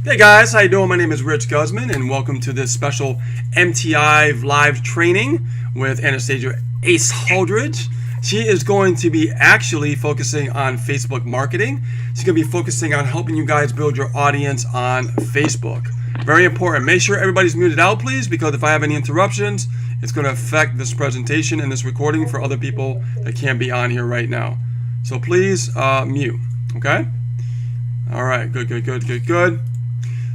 Hey guys, how you doing? My name is Rich Guzman and welcome to this special MTI live training with Anastasia Ace Holdridge. She is going to be actually focusing on Facebook marketing. She's going to be focusing on helping you guys build your audience on Facebook. Very important. Make sure everybody's muted out, please, because if I have any interruptions, it's going to affect this presentation and this recording for other people that can't be on here right now. So please mute, okay? All right, good.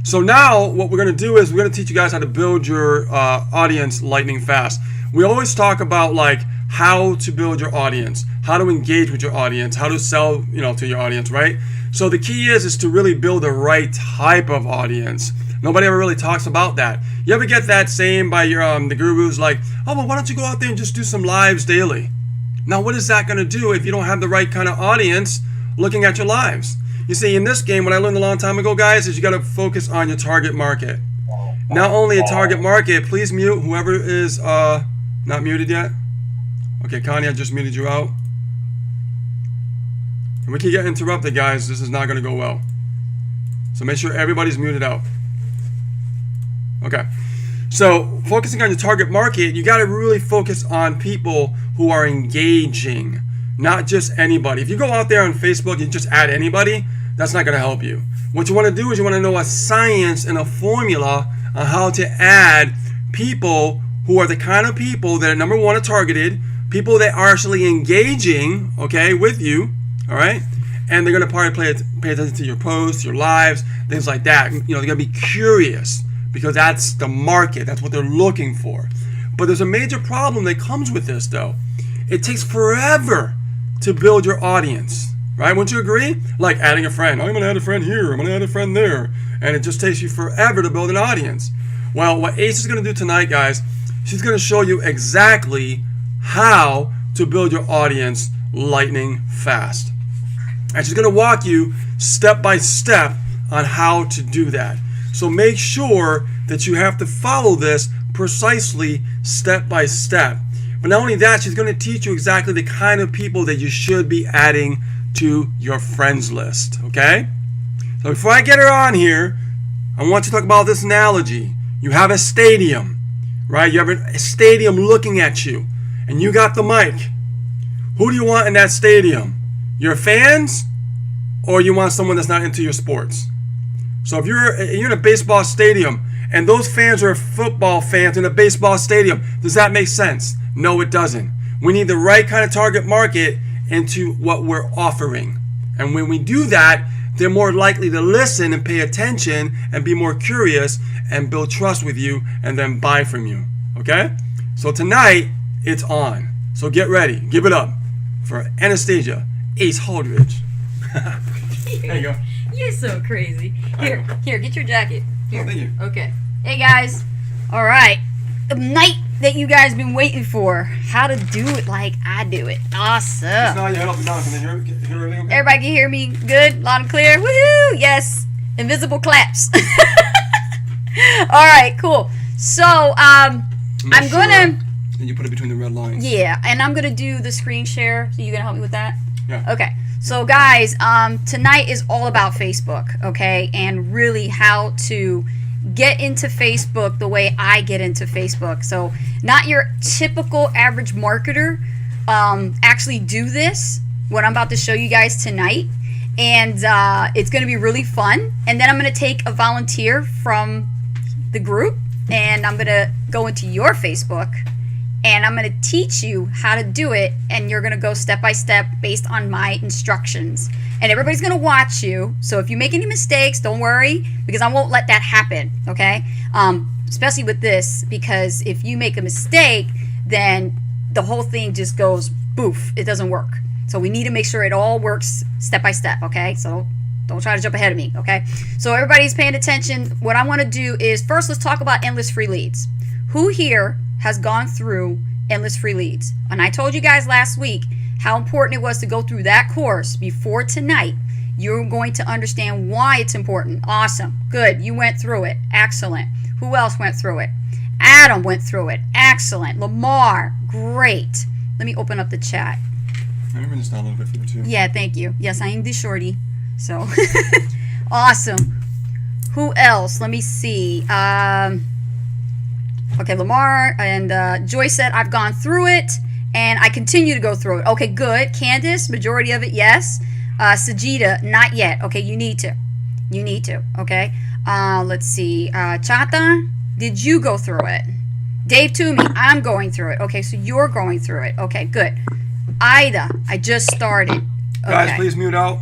So now what we're going to do is we're going to teach you guys how to build your audience lightning fast. We always talk about like how to build your audience, how to engage with your audience, how to sell, to your audience, right? So the key is to really build the right type of audience. Nobody ever really talks about that. You ever get that saying by your the gurus like, oh, well, why don't you go out there and just do some lives daily? Now, what is that going to do if you don't have the right kind of audience looking at your lives? You see, in this game, what I learned a long time ago, guys, is you got to focus on your target market. Not only a target market, please mute whoever is not muted yet. Okay, Connie, I just muted you out. And we can get interrupted, guys. This is not going to go well. So make sure everybody's muted out. Okay. So focusing on your target market, you got to really focus on people who are engaging. Not just anybody. If you go out there on Facebook and just add anybody, that's not going to help you. What you want to do is you want to know a science and a formula on how to add people who are the kind of people that, number one, are targeted, people that are actually engaging, okay, with you, all right? And they're going to probably pay attention to your posts, your lives, things like that. They're going to be curious because that's the market. That's what they're looking for. But there's a major problem that comes with this, though. It takes forever to build your audience, right? Wouldn't you agree? Like adding a friend. Oh, I'm going to add a friend here. I'm going to add a friend there. And it just takes you forever to build an audience. Well, what Ace is going to do tonight, guys, she's going to show you exactly how to build your audience lightning fast. And she's going to walk you step by step on how to do that. So make sure that you have to follow this precisely step by step. But not only that, she's going to teach you exactly the kind of people that you should be adding to your friends list, okay? So before I get her on here, I want to talk about this analogy. You have a stadium, right? You have a stadium looking at you, and you got the mic. Who do you want in that stadium? Your fans, or you want someone that's not into your sports? So if you're in a baseball stadium, and those fans are football fans in a baseball stadium, does that make sense? No, it doesn't. We need the right kind of target market into what we're offering. And when we do that, they're more likely to listen and pay attention and be more curious and build trust with you and then buy from you. Okay? So tonight, it's on. So get ready. Give it up for Anastasia Ace Holdridge. There you go. You're so crazy. Here, get your jacket. Here. Oh, thank you. Okay. Hey, guys. All right. The night that you guys been waiting for. How to do it like I do it. Awesome. Just now your head up and down. Can you hear everything okay? Everybody can hear me good? Loud and clear? Woohoo! Yes. Invisible claps. All right, cool. So, I'm going to... And you put it between the red lines. Yeah, and I'm going to do the screen share. So you going to help me with that? Yeah. Okay. So, guys, tonight is all about Facebook, okay? And really how to get into Facebook the way I get into Facebook. So not your typical average marketer actually do this, what I'm about to show you guys tonight. And it's going to be really fun. And then I'm going to take a volunteer from the group and I'm going to go into your Facebook and I'm going to teach you how to do it. And you're going to go step by step based on my instructions. And everybody's going to watch you. So if you make any mistakes, don't worry, because I won't let that happen, okay? Especially with this, because if you make a mistake, then the whole thing just goes boof. It doesn't work. So we need to make sure it all works step by step, okay? So don't try to jump ahead of me, okay? So everybody's paying attention. What I want to do is first let's talk about endless free leads. Who here has gone through endless free leads? And I told you guys last week how important it was to go through that course before tonight. You're going to understand why it's important. Awesome. Good. You went through it. Excellent. Who else went through it? Adam went through it. Excellent. Lamar. Great. Let me open up the chat. Let me bring this down a little bit for you too. Yeah, thank you. Yes, I am the shorty. So, awesome. Who else? Let me see. Okay, Lamar and Joy said, I've gone through it and I continue to go through it. Okay, good. Candace, majority of it, yes. Sajida, not yet. Okay, you need to. You need to. Okay. Let's see. Chata, did you go through it? Dave Toomey, I'm going through it. Okay, so you're going through it. Okay, good. Ida, I just started. Okay. Guys, please mute out.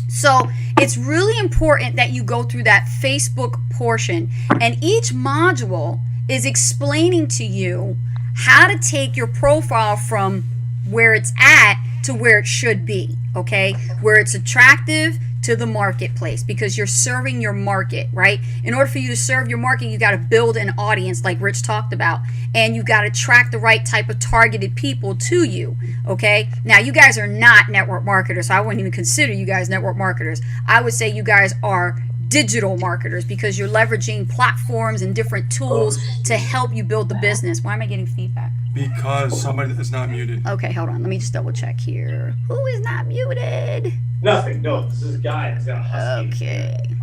So it's really important that you go through that Facebook portion, and each module is explaining to you how to take your profile from where it's at to where it should be, okay? Where it's attractive to the marketplace, because you're serving your market, right? In order for you to serve your market, you got to build an audience like Rich talked about, and you got to attract the right type of targeted people to you, okay? Now, you guys are not network marketers, so I wouldn't even consider you guys network marketers. I would say you guys are digital marketers, because you're leveraging platforms and different tools to help you build the business. Why am I getting feedback? Because somebody is not muted. Okay, hold on. Let me just double check here. Who is not muted? Nothing. No, this is a guy that's got a husky. Okay.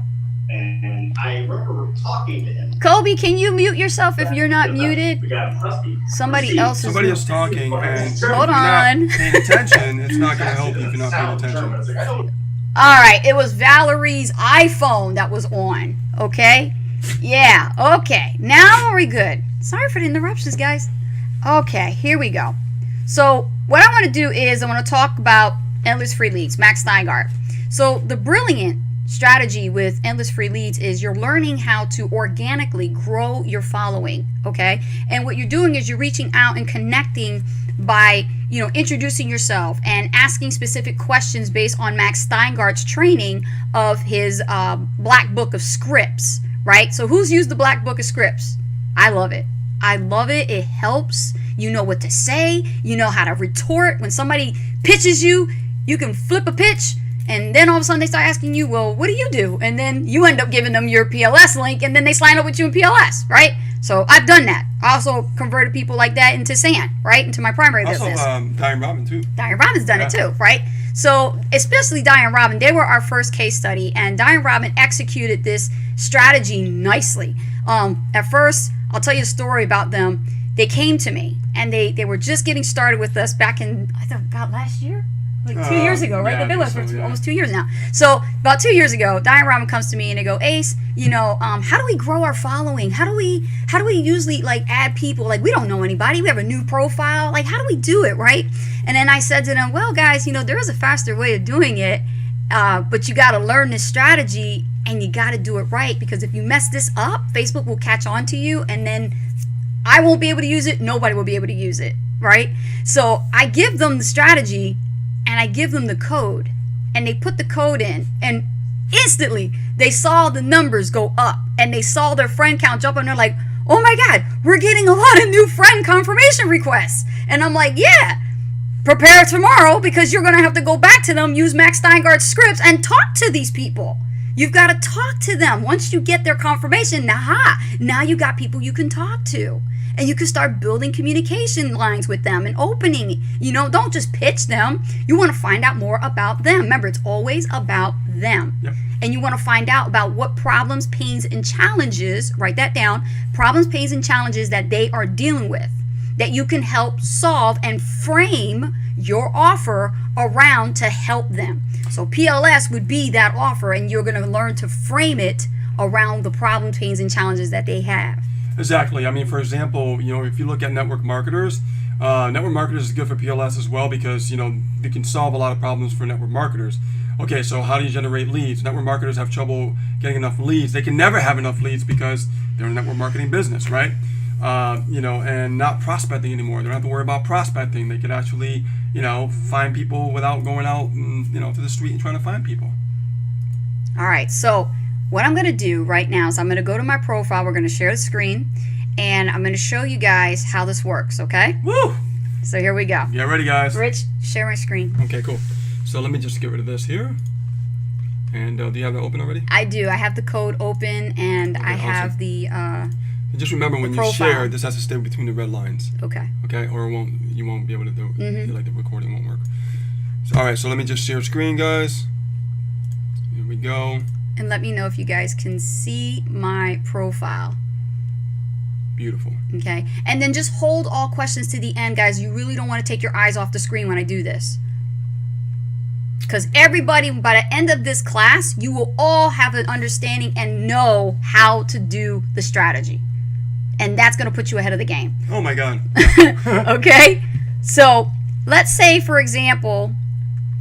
And I remember talking to him. Kobe, can you mute yourself if you're not muted? We got a husky. Somebody else is. Somebody is talking, and if Hold you're on. not paying attention, it's not going to help you if you're not paying attention. All right, it was Valerie's iPhone that was on. Okay. Yeah. Okay. Now are we good? Sorry for the interruptions, guys. Okay, here we go. So what I want to do is I want to talk about Endless Free Leads, Max Steingart. So the brilliant strategy with Endless Free Leads is you're learning how to organically grow your following, okay? And what you're doing is you're reaching out and connecting by, introducing yourself and asking specific questions based on Max Steingart's training of his Black Book of Scripts, right? So who's used the Black Book of Scripts? I love it. I love it. It helps. You know what to say. You know how to retort. When somebody pitches you, you can flip a pitch, and then all of a sudden they start asking you, well, what do you do? And then you end up giving them your PLS link, and then they sign up with you in PLS, right? So I've done that. I also converted people like that into SAN, right? Into my primary business. Also, Diane Robin, too. Diane Robin's done it too, right? So especially Diane Robin, they were our first case study, and Diane Robin executed this strategy nicely. At first, I'll tell you a story about them. They came to me, and they were just getting started with us back in, I thought, God, last year? Like 2 years ago, right? Yeah, They've been with us for yeah. almost 2 years now. So about 2 years ago, Diane Robin comes to me and they go, Ace, how do we grow our following? How do we usually add people? Like, we don't know anybody. We have a new profile. Like, how do we do it, right? And then I said to them, well, guys, there is a faster way of doing it, but you got to learn this strategy and you got to do it right, because if you mess this up, Facebook will catch on to you, and then I won't be able to use it. Nobody will be able to use it, right? So I give them the strategy and I give them the code, and they put the code in, and instantly they saw the numbers go up, and they saw their friend count jump, and they're like, oh my God, we're getting a lot of new friend confirmation requests. And I'm like, yeah, prepare tomorrow, because you're going to have to go back to them, use Max Steingart's scripts, and talk to these people. You've got to talk to them. Once you get their confirmation, now you got people you can talk to. And you can start building communication lines with them and opening. Don't just pitch them. You want to find out more about them. Remember, it's always about them. Yep. And you want to find out about what problems, pains, and challenges, write that down, problems, pains, and challenges that they are dealing with, that you can help solve and frame your offer around to help them. So PLS would be that offer, and you're going to learn to frame it around the problems, pains, and challenges that they have. Exactly. I mean, for example, if you look at network marketers is good for PLS as well, because, they can solve a lot of problems for network marketers. Okay, so how do you generate leads? Network marketers have trouble getting enough leads. They can never have enough leads because they're a network marketing business, right? And not prospecting anymore. They don't have to worry about prospecting. They could actually, find people without going out and, to the street and trying to find people. All right, so what I'm going to do right now is I'm going to go to my profile. We're going to share the screen, and I'm going to show you guys how this works, okay? Woo! So here we go. Get ready, guys. Rich, share my screen. Okay, cool. So let me just get rid of this here. And do you have that open already? I do. I have the code open, and Okay, I have awesome. the And just remember, when you profile. share, this has to stay between the red lines. Okay. Okay, or you won't be able to do it. Mm-hmm. Like the recording won't work. So, all right, so let me just share screen, guys. Here we go. and let me know if you guys can see my profile. Beautiful. Okay, and then just hold all questions to the end, guys. You really don't want to take your eyes off the screen when I do this, because everybody, by the end of this class, you will all have an understanding and know how to do the strategy, and that's going to put you ahead of the game. Oh my God. Okay, so let's say, for example,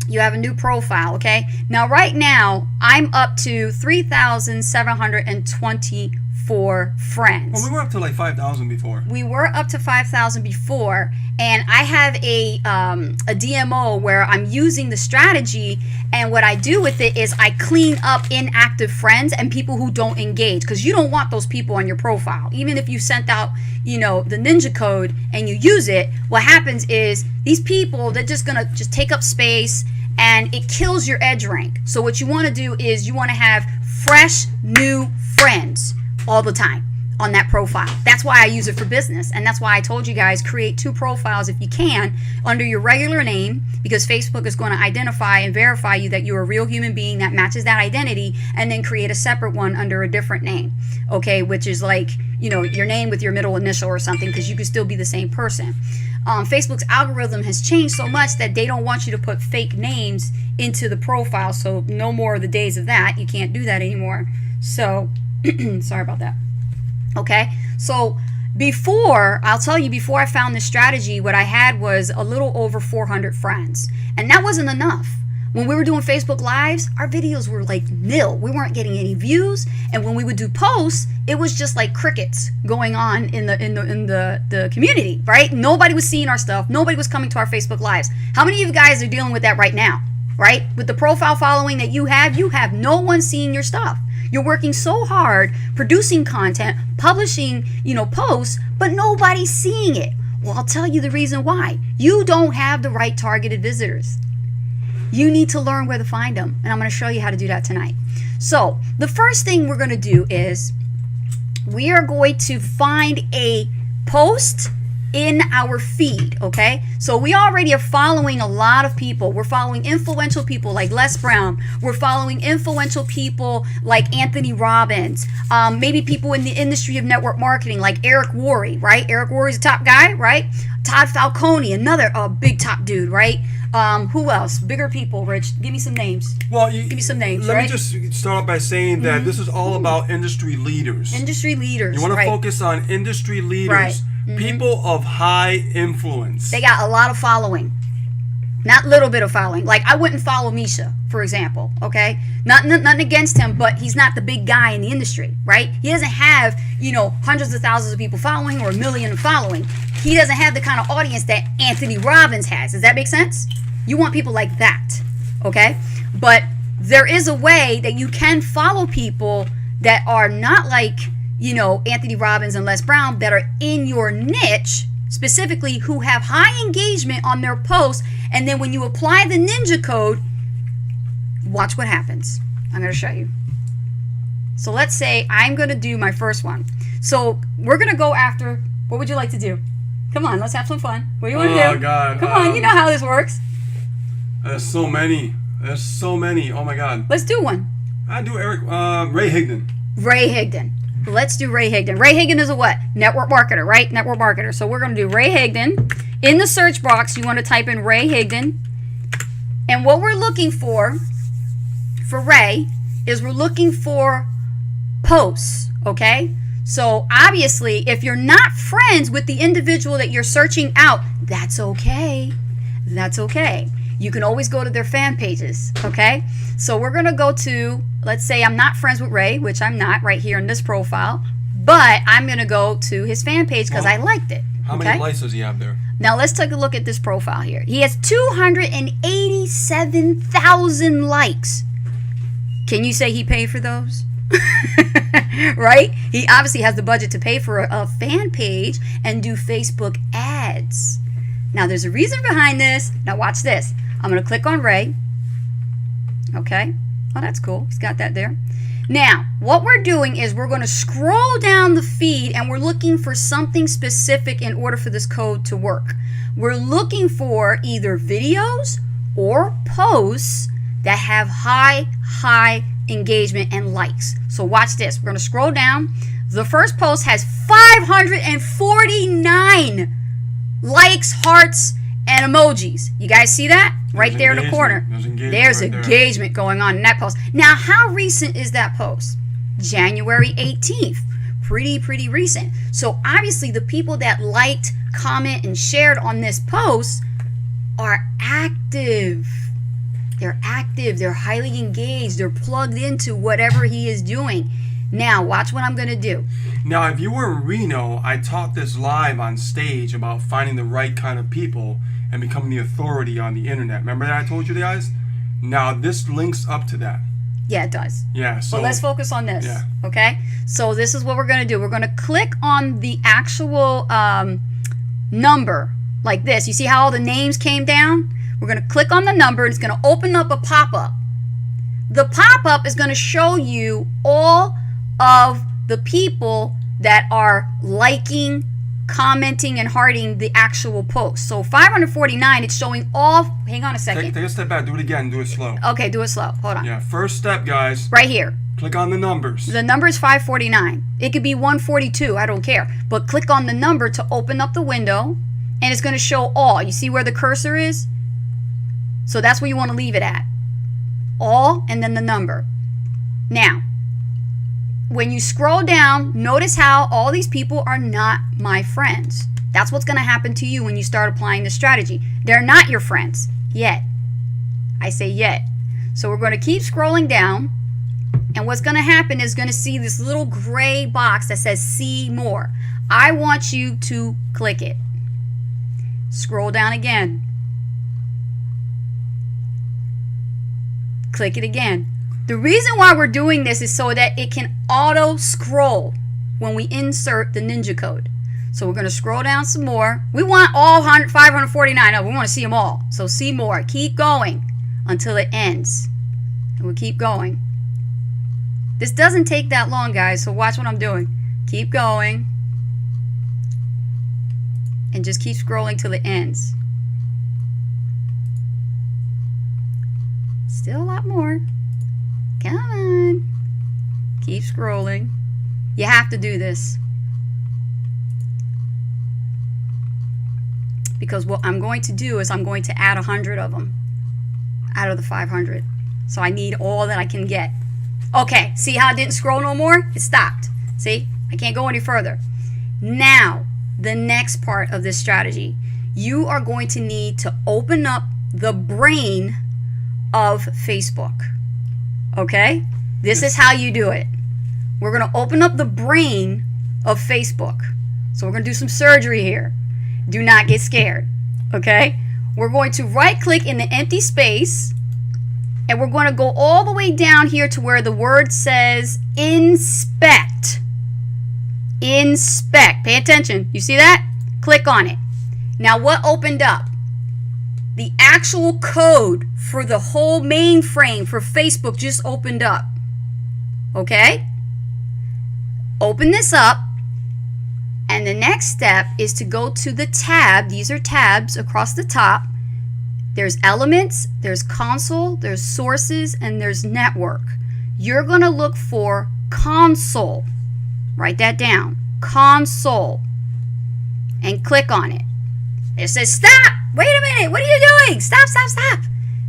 you have a new profile. Okay, now right now I'm up to 3,724 friends. Well, we were up to like 5,000 before. We were up to 5,000 before, and I have a DMO where I'm using the strategy, and what I do with it is I clean up inactive friends and people who don't engage, because you don't want those people on your profile. Even if you sent out, you know, the ninja code and you use it, what happens is these people, they're just gonna just take up space, and it kills your edge rank. So what you want to do is you want to have fresh new friends all the time on that profile. That's why I use it for business, and that's why I told you guys, create 2 profiles if you can under your regular name, because Facebook is going to identify and verify you that you're a real human being that matches that identity, and then create a separate one under a different name, okay, which is like, you know, your name with your middle initial or something, because you can still be the same person. Facebook's algorithm has changed so much that they don't want you to put fake names into the profile, so no more of the days of that. You can't do that anymore. So sorry about that. Okay, so before, I'll tell you, before I found this strategy, what I had was a little over 400 friends, and that wasn't enough. When we were doing Facebook Lives, our videos were like nil. We weren't getting any views, and when we would do posts, it was just like crickets going on in the community, right? Nobody was seeing our stuff. Nobody was coming to our Facebook Lives. How many of you guys are dealing with that right now, right? With the profile following that you have no one seeing your stuff. You're working so hard, producing content, publishing, you know, posts, but nobody's seeing it. Well, I'll tell you the reason why. You don't have the right targeted visitors. You need to learn where to find them, and I'm going to show you how to do that tonight. So the first thing we're going to do is we are going to find a post in our feed, okay? So we already are following a lot of people. We're following influential people like Les Brown. We're following influential people like Anthony Robbins. Maybe people in the industry of network marketing like Eric Worre, right? Eric Worre is a top guy, right? Todd Falcone, another big top dude, right? Who else? Bigger people, Rich. Give me some names. Well, give me some names. Let me just start off by saying that this is all about industry leaders. Industry leaders. You want to focus on industry leaders, right. People of high influence. They got a lot of following, not little bit of following. Like I wouldn't follow Misha, for example. Okay, nothing against him, but he's not the big guy in the industry, right? He doesn't have, you know, hundreds of thousands of people following or 1 million following. He doesn't have the kind of audience that Anthony Robbins has. Does that make sense? You want people like that, okay? But there is a way that you can follow people that are not like, you know, Anthony Robbins and Les Brown, that are in your niche, specifically who have high engagement on their posts, and then when you apply the ninja code, watch what happens. I'm going to show you. So let's say I'm going to do my first one. So we're going to go after, what would you like to do? Come on, let's have some fun. What do you want to do? Oh, God. Come on, you know how this works. There's so many. There's so many. Oh, my God. Let's do one. I do Ray Higdon. Ray Higdon. Let's do Ray Higdon. Ray Higdon is a what? Network marketer, right? Network marketer. So we're going to do Ray Higdon. In the search box, you want to type in Ray Higdon. And what we're looking for Ray, is we're looking for posts, okay? So obviously, if you're not friends with the individual that you're searching out, that's okay. That's okay. You can always go to their fan pages, okay? So we're going to go to, let's say I'm not friends with Ray, which I'm not right here in this profile, but I'm going to go to his fan page because I liked it. How many likes does he have there? Now let's take a look at this profile here. He has 287,000 likes. Can you say he paid for those? Right? He obviously has the budget to pay for a fan page and do Facebook ads. Now there's a reason behind this. Now watch this. I'm going to click on Ray. Okay. Oh, that's cool. He's got that there. Now, what we're doing is we're going to scroll down the feed and we're looking for something specific in order for this code to work. We're looking for either videos or posts that have high engagement and likes. So watch this. We're going to scroll down. The first post has 549 likes, hearts, and emojis. You guys see that? Right there in the corner. There's engagement going on in that post. Now, how recent is that post? January 18th. Pretty recent. So obviously the people that liked, comment, and shared on this post are active. They're active. They're highly engaged. They're plugged into whatever he is doing. Now, watch what I'm going to do. Now, if you were in Reno, I taught this live on stage about finding the right kind of people and becoming the authority on the internet. Remember that I told you guys? Now, this links up to that. Yeah, it does. Yeah, so But let's focus on this. Yeah. Okay? So this is what we're going to do. We're going to click on the actual number like this. You see how all the names came down? We're going to click on the number. And it's going to open up a pop-up. The pop-up is going to show you all of the people that are liking, commenting, and hearting the actual post. So 549, it's showing all. Hang on a second. Take a step back. Do it again. Do it slow. Okay, do it slow. Hold on. Yeah, first step, guys. Right here. Click on the numbers. The number is 549. It could be 142. I don't care. But click on the number to open up the window, and it's going to show all. You see where the cursor is? So that's where you want to leave it at. All, and then the number. Now, when you scroll down, notice how all these people are not my friends. That's what's going to happen to you when you start applying this strategy. They're not your friends yet. I say yet. So we're going to keep scrolling down, and what's going to happen is going to see this little gray box that says see more. I want you to click it. Scroll down again. Click it again. The reason why we're doing this is so that it can auto scroll when we insert the ninja code. So we're going to scroll down some more. We want all 549. No, we want to see them all. So see more. Keep going until it ends. And we'll keep going. This doesn't take that long, guys, so watch what I'm doing. Keep going. And just keep scrolling till it ends. Still a lot more. Come on. Keep scrolling. You have to do this. Because what I'm going to do is I'm going to add 100 of them out of the 500. So I need all that I can get. Okay, see how it didn't scroll no more? It stopped. See? I can't go any further. Now, the next part of this strategy. You are going to need to open up the brain of Facebook. Okay? This is how you do it. We're going to open up the brain of Facebook. So we're going to do some surgery here. Do not get scared. Okay? We're going to right click in the empty space, and we're going to go all the way down here to where the word says inspect. Inspect. Pay attention. You see that? Click on it. Now what opened up? The actual code for the whole mainframe for Facebook just opened up. Okay? Open this up. And the next step is to go to the tab. These are tabs across the top. There's elements, there's console, there's sources, and there's network. You're going to look for console. Write that down. Console. And click on it. It says, stop! Wait a minute! What are you doing? Stop, stop, stop!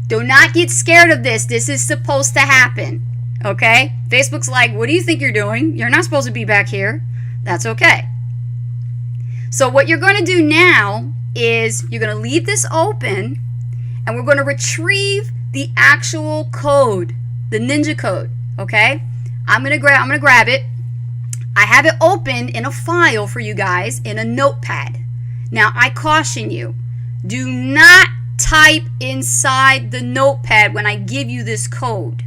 Do not get scared of this. This is supposed to happen. Okay? Facebook's like, what do you think you're doing? You're not supposed to be back here. That's okay. So what you're going to do now is you're going to leave this open, and we're going to retrieve the actual code, the ninja code. Okay? I'm going to grab it. I have it opened in a file for you guys in a notepad. Now, I caution you, do not type inside the notepad when I give you this code.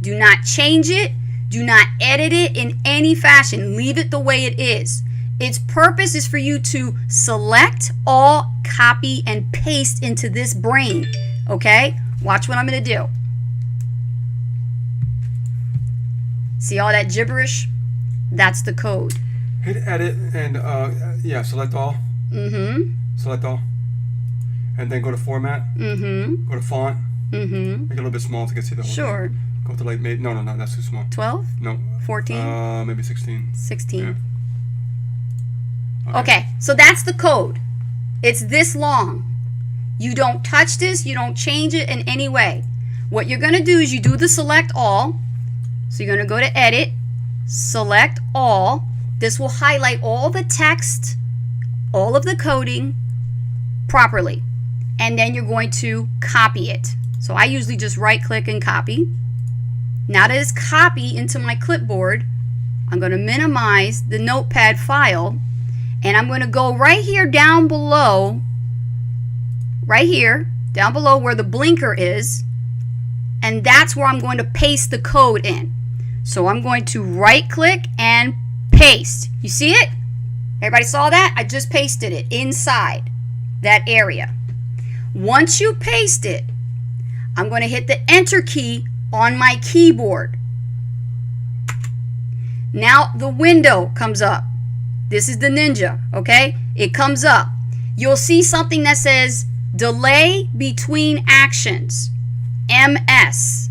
Do not change it. Do not edit it in any fashion. Leave it the way it is. Its purpose is for you to select all, copy, and paste into this brain. Okay? Watch what I'm going to do. See all that gibberish? That's the code. Hit edit and, yeah, select all. Mm-hmm. Select all. And then go to format. Mm-hmm. Go to font. Mm-hmm. Make it a little bit small so you can see the whole Sure. thing. Go to like maybe no, that's too small. 12? No. 14? Maybe 16. 16. Yeah. Okay, so that's the code. It's this long. You don't touch this, you don't change it in any way. What you're going to do is you do the select all. So you're going to go to edit, select all. This will highlight all the text, all of the coding properly. And then you're going to copy it. So I usually just right click and copy. Now that it's copied into my clipboard, I'm going to minimize the notepad file. And I'm going to go right here down below, down below where the blinker is. And that's where I'm going to paste the code in. So I'm going to right click and paste. You see it? Everybody saw that? I just pasted it inside that area. Once you paste it, I'm going to hit the enter key on my keyboard. Now the window comes up. This is the Ninja, okay? It comes up. You'll see something that says delay between actions, MS.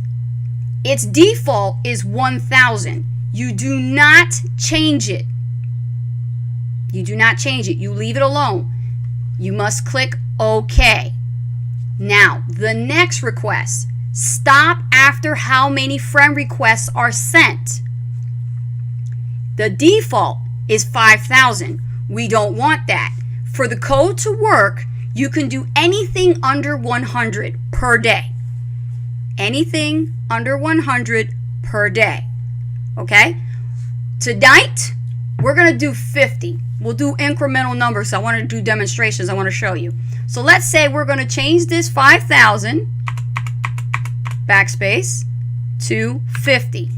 Its default is 1000. You do not change it. You do not change it. You leave it alone. You must click OK. Now, the next request. Stop after how many friend requests are sent. The default is 5,000. We don't want that. For the code to work, you can do anything under 100 per day. Anything under 100 per day. Okay? Tonight, we're going to do 50. We'll do incremental numbers. I want to do demonstrations. I want to show you. So let's say we're going to change this 5,000 backspace to 50.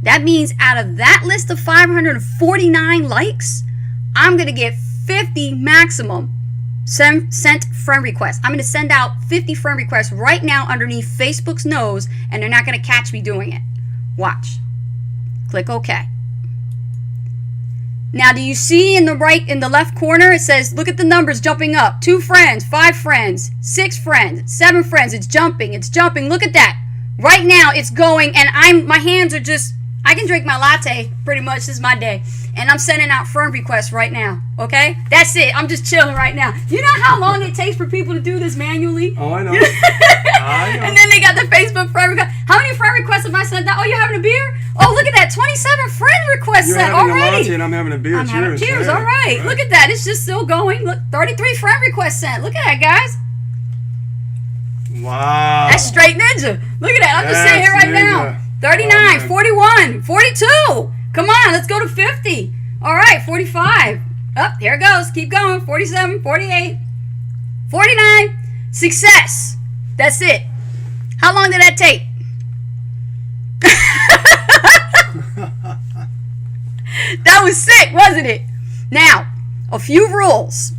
That means out of that list of 549 likes, I'm going to get 50 maximum sent friend requests. I'm going to send out 50 friend requests right now underneath Facebook's nose, and they're not going to catch me doing it. Watch. Click OK. Now, do you see in the left corner, it says, look at the numbers jumping up. 2 friends, 5 friends, 6 friends, 7 friends. It's jumping. It's jumping. Look at that. Right now, it's going, and my hands are just, I can drink my latte pretty much. This is my day. And I'm sending out friend requests right now. Okay? That's it. I'm just chilling right now. You know how long it takes for people to do this manually? Oh, I know. I know. And then they got the Facebook friend request. How many friend requests have I sent out? Oh, you're having a beer? Oh, look at that. 27 friend requests You're sent having already. a latte and I'm having a beer. I'm having cheers. Hey. All right. Look at that. It's just still going. Look, 33 friend requests sent. Look at that, guys. Wow. That's straight ninja. Look at that. I'm just sitting here right now. 39, 41, 42. Come on, let's go to 50. All right, 45. Up, here it goes. Keep going. 47, 48, 49. Success. That's it. How long did that take? That was sick, wasn't it? Now, a few rules.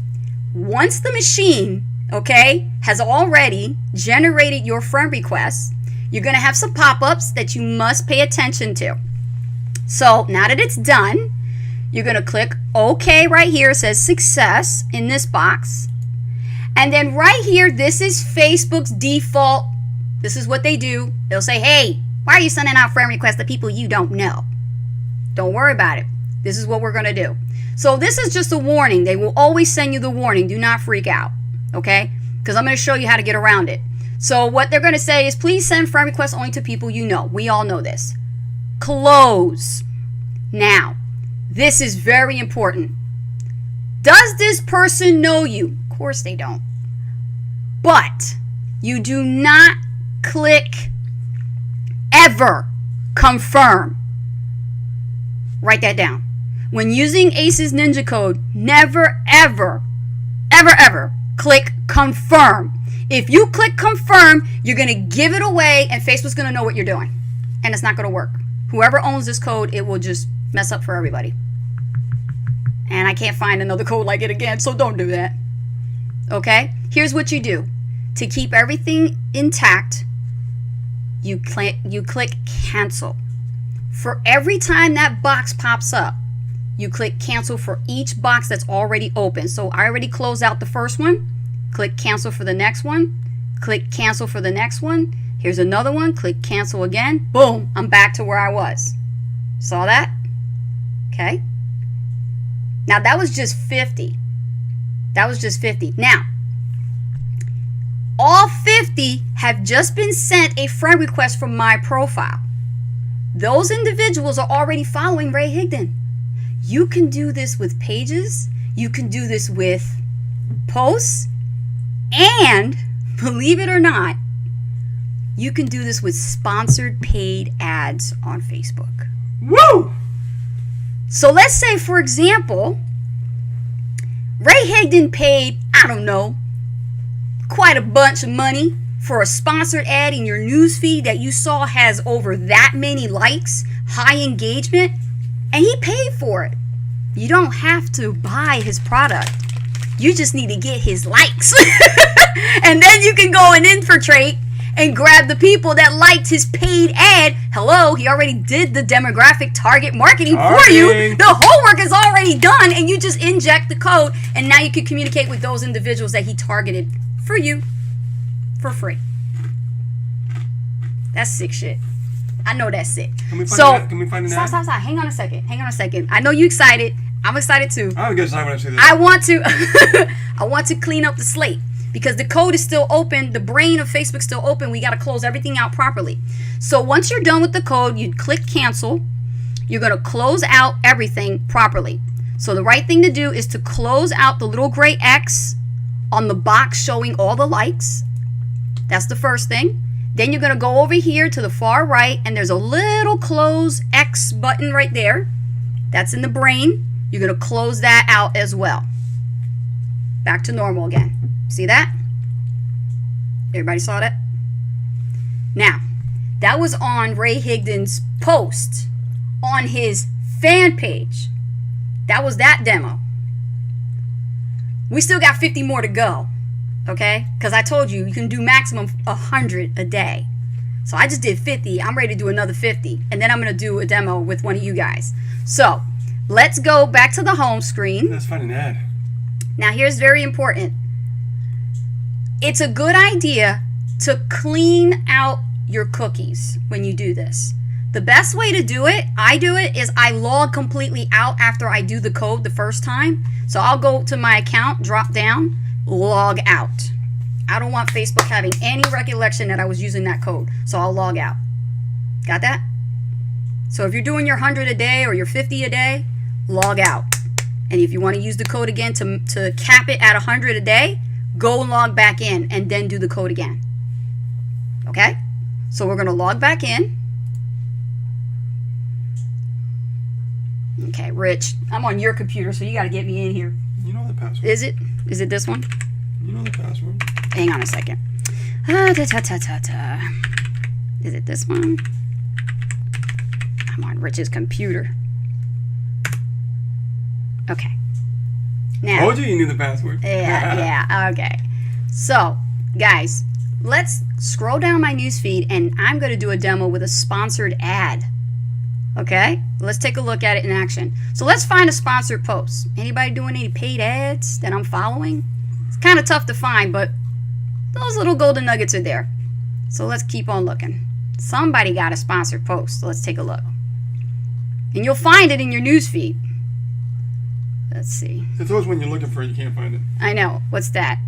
Once the machine, okay, has already generated your friend requests, you're going to have some pop-ups that you must pay attention to. So now that it's done, you're going to click OK right here. It says success in this box. And then right here, this is Facebook's default. This is what they do. They'll say, hey, why are you sending out friend requests to people you don't know? Don't worry about it. This is what we're going to do. So this is just a warning. They will always send you the warning. Do not freak out. Okay? Because I'm going to show you how to get around it. So what they're going to say is, please send friend requests only to people you know. We all know this. Close. Now, this is very important. Does this person know you? Of course they don't. But you do not click ever confirm. Write that down. When using ACE's Ninja Code, never, ever, ever, ever click confirm. If you click confirm, you're going to give it away and Facebook's going to know what you're doing. And it's not going to work. Whoever owns this code, it will just mess up for everybody. And I can't find another code like it again, so don't do that. Okay? Here's what you do. To keep everything intact, you click cancel. For every time that box pops up, you click cancel for each box that's already open. So I already closed out the first one. Click cancel for the next one. Click cancel for the next one. Here's another one. Click cancel again. Boom. I'm back to where I was. Saw that? Okay. Now that was just 50. That was just 50. Now, all 50 have just been sent a friend request from my profile. Those individuals are already following Ray Higdon. You can do this with pages. You can do this with posts. And, believe it or not, you can do this with sponsored paid ads on Facebook. Woo! So let's say, for example, Ray Higdon paid, I don't know, quite a bunch of money for a sponsored ad in your newsfeed that you saw has over that many likes, high engagement, and he paid for it. You don't have to buy his product. You just need to get his likes. And then you can go and infiltrate and grab the people that liked his paid ad. Hello, he already did the demographic target marketing for you. The homework is already done, and you just inject the code, and now you can communicate with those individuals that he targeted for you for free. That's sick shit. I know that's sick. Can we find an ad? Stop. Hang on a second. I know you excited. I'm excited too. I'm excited when I see this. I want to clean up the slate because the code is still open. The brain of Facebook's still open. We got to close everything out properly. So once you're done with the code, you click cancel. You're going to close out everything properly. So the right thing to do is to close out the little gray X on the box showing all the likes. That's the first thing. Then you're going to go over here to the far right, and there's a little close X button right there. That's in the brain. You're going to close that out as well. Back to normal again. See that? Everybody saw that? Now, that was on Ray Higdon's post on his fan page. That was that demo. We still got 50 more to go. Okay? Because I told you, you can do maximum 100 a day. So I just did 50. I'm ready to do another 50. And then I'm going to do a demo with one of you guys. So, let's go back to the home screen. Let's find an ad. Now, here's very important. It's a good idea to clean out your cookies when you do this. The best way to do it, is I log completely out after I do the code the first time. So I'll go to my account, drop down, log out. I don't want Facebook having any recollection that I was using that code. So I'll log out. Got that? So if you're doing your 100 a day or your 50 a day, log out. And if you want to use the code again to cap it at 100 a day, go and log back in and then do the code again. Okay? So we're going to log back in. Okay, Rich, I'm on your computer, so you got to get me in here. You know the password. Is it? Is it this one? You know the password. Hang on a second. Is it this one? I'm on Rich's computer. Okay. Now. Told you knew the password. Yeah, okay. So, guys, let's scroll down my newsfeed, and I'm going to do a demo with a sponsored ad. Okay? Let's take a look at it in action. So let's find a sponsored post. Anybody doing any paid ads that I'm following? It's kind of tough to find, but those little golden nuggets are there. So let's keep on looking. Somebody got a sponsored post. So let's take a look. And you'll find it in your newsfeed. Let's see. It's always when you're looking for it, you can't find it. I know. What's that?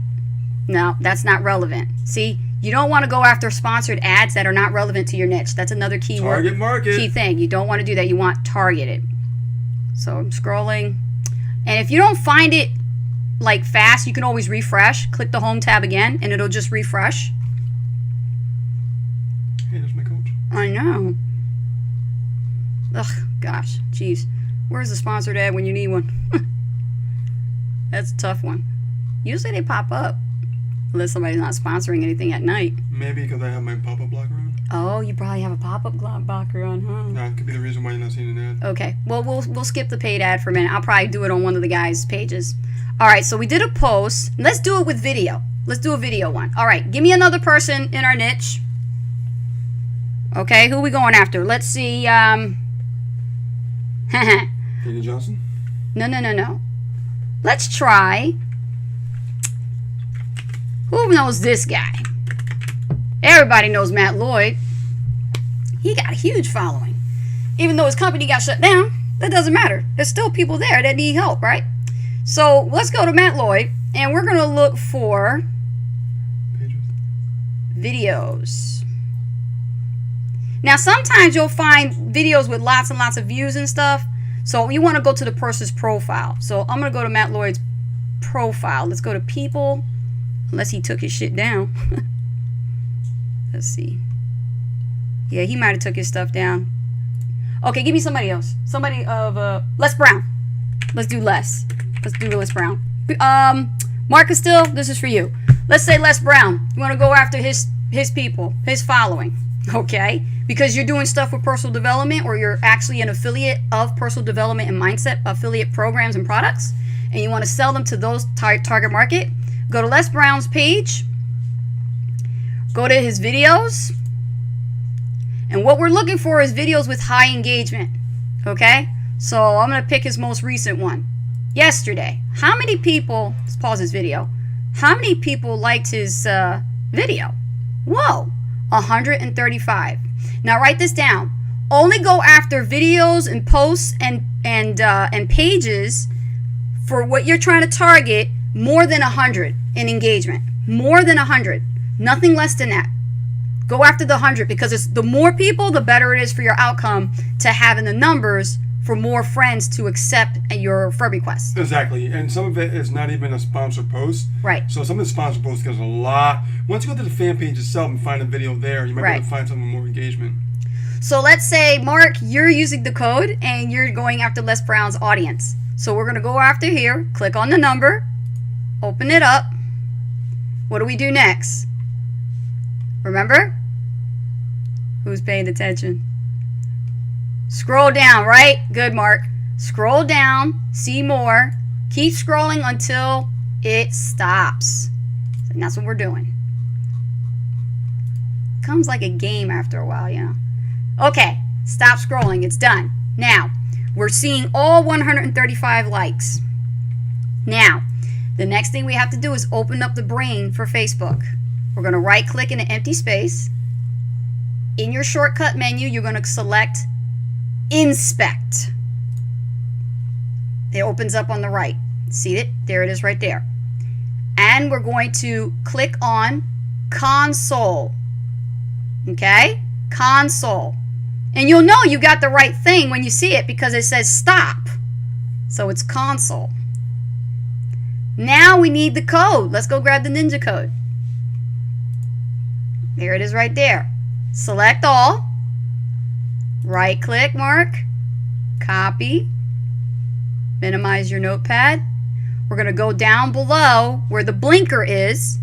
No, that's not relevant. See, you don't want to go after sponsored ads that are not relevant to your niche. That's another keyword. Target market. Key thing. You don't want to do that. You want targeted. So I'm scrolling. And if you don't find it like fast, you can always refresh. Click the home tab again and it'll just refresh. Hey, there's my coach. I know. Ugh, gosh. Jeez. Where's the sponsored ad when you need one? That's a tough one. Usually they pop up. Unless somebody's not sponsoring anything at night. Maybe because I have my pop-up blocker on. Oh, you probably have a pop-up blocker on, huh? That could be the reason why you're not seeing an ad. Okay. Well, we'll skip the paid ad for a minute. I'll probably do it on one of the guys' pages. All right. So we did a post. Let's do it with video. Let's do a video one. All right. Give me another person in our niche. Okay. Who are we going after? Let's see. Danny Johnson? No. Let's try. Who knows this guy? Everybody knows Matt Lloyd. He got a huge following. Even though his company got shut down, that doesn't matter. There's still people there that need help, right? So let's go to Matt Lloyd, and we're going to look for videos. Now, sometimes you'll find videos with lots and lots of views and stuff. So you want to go to the person's profile. So I'm going to go to Matt Lloyd's profile. Let's go to people, unless he took his shit down. Let's see. Yeah, he might have took his stuff down. Okay, give me somebody else. Somebody of Les Brown. Let's do Les. Let's do Les Brown. Marcus Still, this is for you. Let's say Les Brown. You want to go after his people, his following. Okay? Because you're doing stuff with personal development, or you're actually an affiliate of personal development and mindset affiliate programs and products, and you want to sell them to those target market, go to Les Brown's page, go to his videos, and what we're looking for is videos with high engagement. Okay? So I'm going to pick his most recent one. Yesterday. How many people, let's pause this video, how many people liked his video? Whoa, 135. Now write this down. Only go after videos and posts and pages for what you're trying to target more than 100 in engagement. More than 100. Nothing less than that. Go after the 100, because it's the more people, the better it is for your outcome to having the numbers for more friends to accept your friend request. Exactly. And some of it is not even a sponsored post. Right. So some of the sponsored posts gets a lot. Once you go to the fan page itself and find a video there, you might be able to find something with more engagement. So let's say, Mark, you're using the code and you're going after Les Brown's audience. So we're going to go after here, click on the number, open it up. What do we do next? Remember? Who's paying attention? Scroll down, right? Good, Mark. Scroll down, see more. Keep scrolling until it stops. And that's what we're doing. Comes like a game after a while, you know. Okay, stop scrolling. It's done. Now, we're seeing all 135 likes. Now, the next thing we have to do is open up the brain for Facebook. We're going to right-click in an empty space. In your shortcut menu, you're going to select Inspect. It opens up on the right. See it? There it is right there. And we're going to click on Console. Okay? Console. And you'll know you got the right thing when you see it, because it says stop. So it's Console. Now we need the code. Let's go grab the ninja code. There it is right there. Select all. Right click, Mark. Copy. Minimize your notepad. We're going to go down below where the blinker is.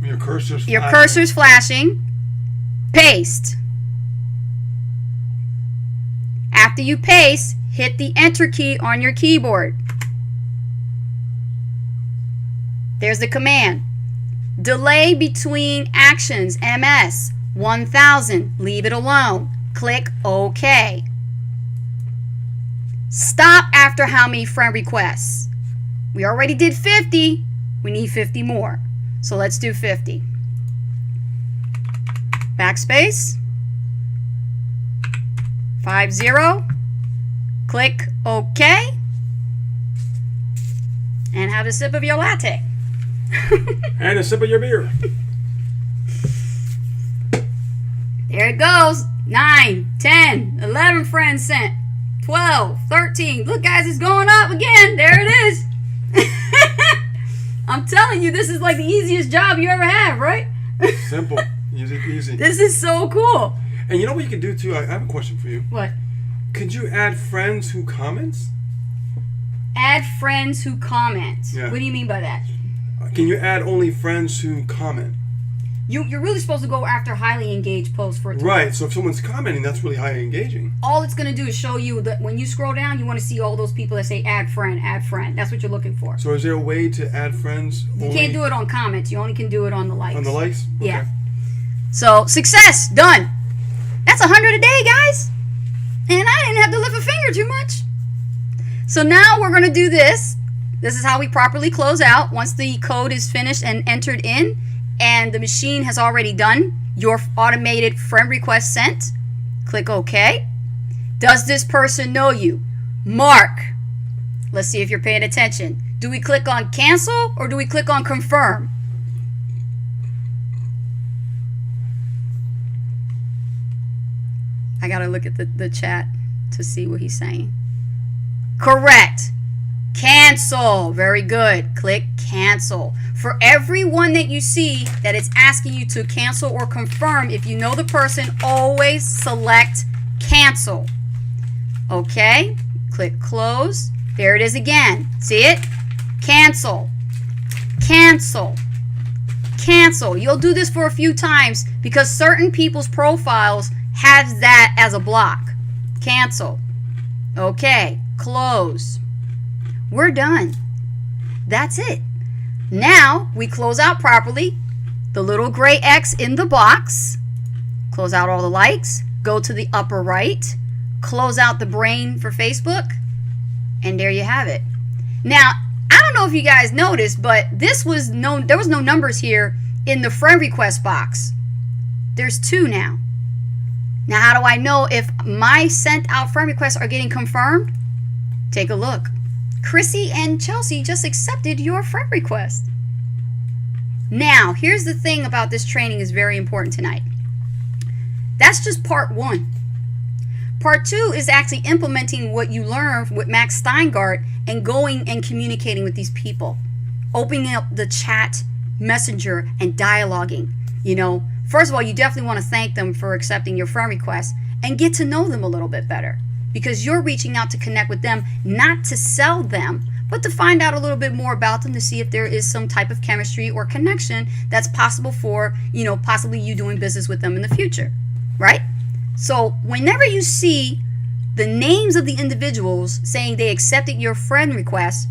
Your cursor's Your cursor's flashing. Paste. After you paste, hit the enter key on your keyboard. There's the command. Delay between actions, MS, 1000. Leave it alone. Click OK. Stop after how many friend requests? We already did 50. We need 50 more. So let's do 50. Backspace. 50. Click OK. And have a sip of your latte. And a sip of your beer. There it goes. 9, 10, 11 friends sent. 12, 13. Look, guys, it's going up again. There it is. I'm telling you, this is like the easiest job you ever have, right? Simple. Easy peasy. This is so cool. And you know what you can do, too? I have a question for you. What? Could you add friends who comments? Add friends who comment. Yeah. What do you mean by that? Can you add only friends who comment? You're really supposed to go after highly engaged posts for it to Right, work. so if someone's commenting, that's really highly engaging. All it's going to do is show you that when you scroll down, you want to see all those people that say add friend, add friend. That's what you're looking for. So is there a way to add friends You only can't do it on comments. You only can do it on the likes. on the likes? Okay. Yeah. So, success. Done. That's 100 a day, guys. And I didn't have to lift a finger too much. So now we're going to do this. This is how we properly close out. Once the code is finished and entered in, and the machine has already done your automated friend request sent. Click OK. Does this person know you? Mark. Let's see if you're paying attention. Do we click on cancel or do we click on confirm? I gotta look at the chat to see what he's saying. Correct. Cancel. Very good. Click cancel. For everyone that you see that it's asking you to cancel or confirm, if you know the person, always select cancel. Okay. Click close. There it is again. See it? Cancel. Cancel. Cancel. You'll do this for a few times because certain people's profiles have that as a block. Cancel. Okay. Close. We're done. That's it. Now we close out properly. The little gray X in the box. Close out all the likes. Go to the upper right. Close out the brain for Facebook. And there you have it. Now, I don't know if you guys noticed, but there was no numbers here in the friend request box. There's 2 now. Now, how do I know if my sent out friend requests are getting confirmed? Take a look. Chrissy and Chelsea just accepted your friend request. Now, here's the thing about this training is very important tonight. That's just part 1. Part 2 is actually implementing what you learned with Max Steingart and going and communicating with these people. Opening up the chat, messenger, and dialoguing. You know, first of all, you definitely want to thank them for accepting your friend request and get to know them a little bit better. Because you're reaching out to connect with them, not to sell them, but to find out a little bit more about them to see if there is some type of chemistry or connection that's possible for, you know, possibly you doing business with them in the future, right? So whenever you see the names of the individuals saying they accepted your friend request,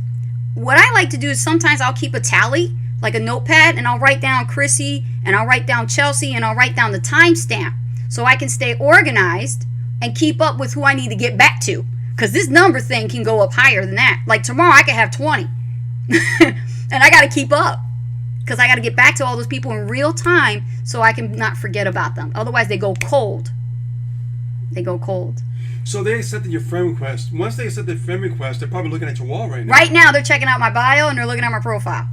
what I like to do is sometimes I'll keep a tally, like a notepad, and I'll write down Chrissy, and I'll write down Chelsea, and I'll write down the timestamp so I can stay organized and keep up with who I need to get back to. Because this number thing can go up higher than that. Like tomorrow I could have 20. And I got to keep up. Because I got to get back to all those people in real time so I can not forget about them. Otherwise they go cold. They go cold. So they accepted your friend request. Once they accept the friend request, they're probably looking at your wall right now. Right now they're checking out my bio and they're looking at my profile.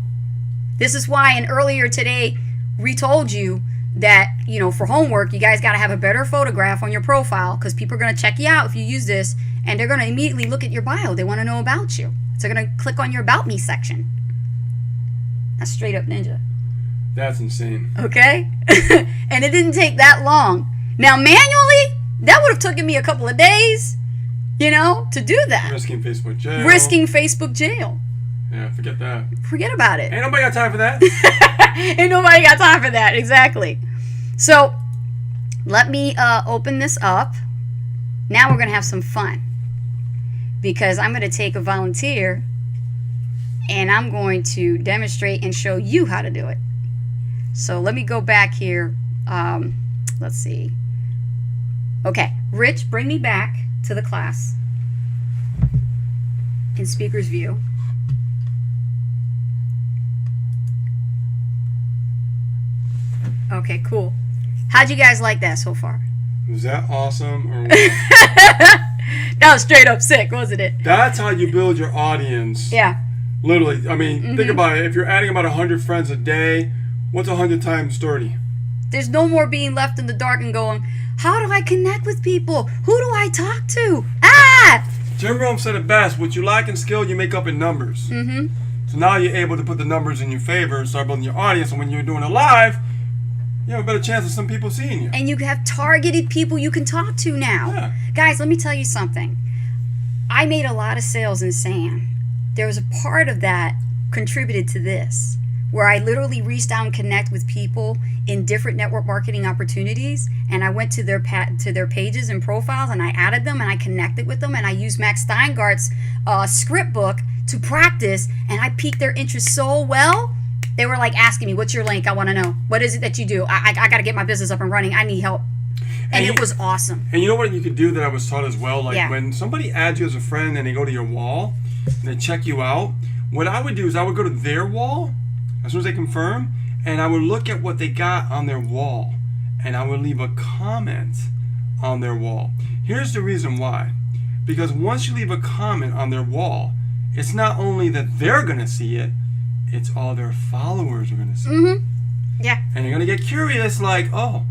This is why, and earlier today we told you that, you know, for homework, you guys got to have a better photograph on your profile because people are going to check you out if you use this, and they're going to immediately look at your bio. They want to know about you. So they're going to click on your About Me section. That's straight up ninja. That's insane. Okay? And it didn't take that long. Now, manually, that would have taken me a couple of days, you know, to do that. Risking Facebook jail. Risking Facebook jail. Yeah, forget that. Forget about it. Ain't nobody got time for that. Ain't nobody got time for that. Exactly. So let me open this up. Now we're going to have some fun because I'm going to take a volunteer and I'm going to demonstrate and show you how to do it. So let me go back here. Let's see. Okay. Rich, bring me back to the class in speaker's view. Okay, cool. How'd you guys like that so far? Was that awesome or what? That was straight up sick, wasn't it? That's how you build your audience. Yeah. Literally. I mean, think about it. If you're adding about 100 friends a day, what's 100 times 30? There's no more being left in the dark and going, how do I connect with people? Who do I talk to? Ah! Jim Rome said it best. What you lack in skill, you make up in numbers. Mm-hmm. So now you're able to put the numbers in your favor and start building your audience. And when you're doing it live, you have a better chance of some people seeing you. And you have targeted people you can talk to now. Yeah. Guys, let me tell you something. I made a lot of sales in SAM. There was a part of that contributed to this, where I literally reached out and connect with people in different network marketing opportunities, and I went to their pages and profiles, and I added them, and I connected with them, and I used Max Steingart's script book to practice, and I piqued their interest so well. They were like asking me, what's your link? I want to know. What is it that you do? I got to get my business up and running. I need help. And it was awesome. And you know what you could do that I was taught as well? Like Yeah. when somebody adds you as a friend and they go to your wall and they check you out, what I would do is I would go to their wall as soon as they confirm, and I would look at what they got on their wall. and I would leave a comment on their wall. Here's the reason why. Because once you leave a comment on their wall, it's not only that they're going to see it, it's all their followers are going to see it. Yeah. And you're going to get curious like, oh,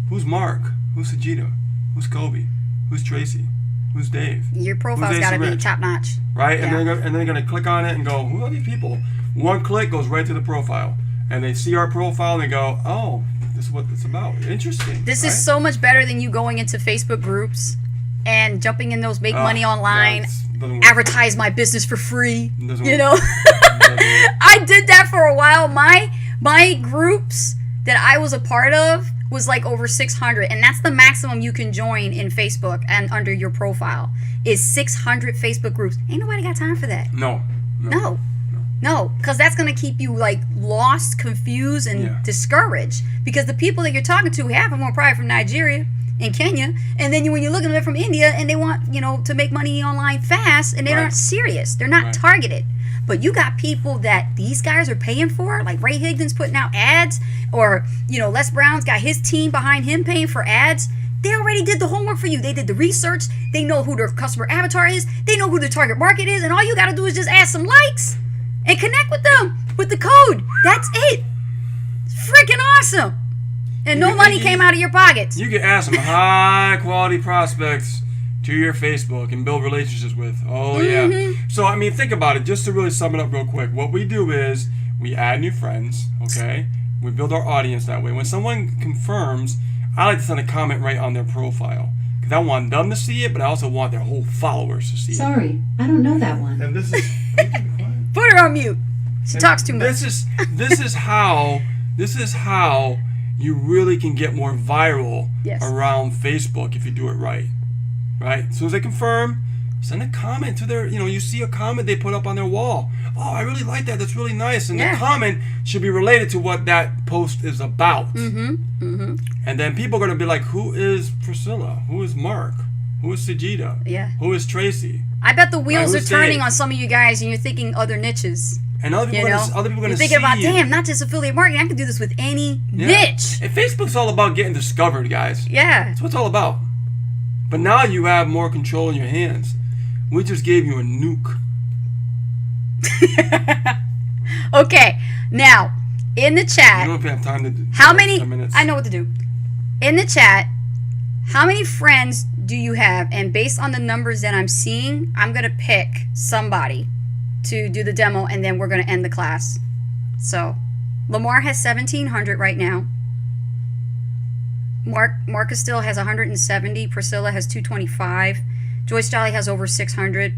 who's Mark? Who's Sajida? Who's Kobe? Who's Tracy? Who's Dave? Your profile's got to be top notch. Right? Yeah. And then they're going to click on it and go, who are these people? One click goes right to the profile. And they see our profile and they go, oh, this is what it's about. Interesting. This is so much better than you going into Facebook groups and jumping in those make money online, advertise my business for free. You know, I did that for a while. My groups that I was a part of was like over 600, and that's the maximum you can join in Facebook and under your profile is 600 Facebook groups. Ain't nobody got time for that. No, because that's going to keep you like lost, confused, and discouraged. Because the people that you're talking to, half of them are probably from Nigeria and Kenya, and then when you look at them, they're from India, and they want to make money online fast, and they're not serious. They're not targeted. But you got people that these guys are paying for, like Ray Higdon's putting out ads, or Les Brown's got his team behind him paying for ads. They already did the homework for you. They did the research. They know who their customer avatar is. They know who their target market is, and all you got to do is just add some likes and connect with them with the code. That's it. It's freaking awesome. And no money came out of your pockets. You can add some high quality prospects to your Facebook and build relationships with. Oh, yeah. So, I mean, think about it. Just to really sum it up real quick. What we do is we add new friends, okay? We build our audience that way. When someone confirms, I like to send a comment right on their profile. Because I want them to see it, but I also want their whole followers to see it. Sorry, I don't know that one. And this is... Put her on mute. She talks too much. This is how you really can get more viral around Facebook if you do it right. Right? As soon as they confirm, send a comment to their, you see a comment they put up on their wall. Oh, I really like that. That's really nice. And the comment should be related to what that post is about. And then people are going to be like, who is Priscilla? Who is Mark? Who is Sajida? Yeah. Who is Tracy? I bet the wheels are turning on some of you guys, and you're thinking other niches. And other people are going to see you're thinking about, damn, not just affiliate marketing. I can do this with any niche. And Facebook's all about getting discovered, guys. Yeah. That's what it's all about. But now you have more control in your hands. We just gave you a nuke. Okay. Now, in the chat. I don't know if you have time to do how many? 10 minutes. I know what to do. In the chat, how many friends do you have? And based on the numbers that I'm seeing, I'm going to pick somebody to do the demo, and then we're going to end the class. So, Lamar has 1,700 right now. Marcus still has 170. Priscilla has 225. Joyce Jolly has over 600.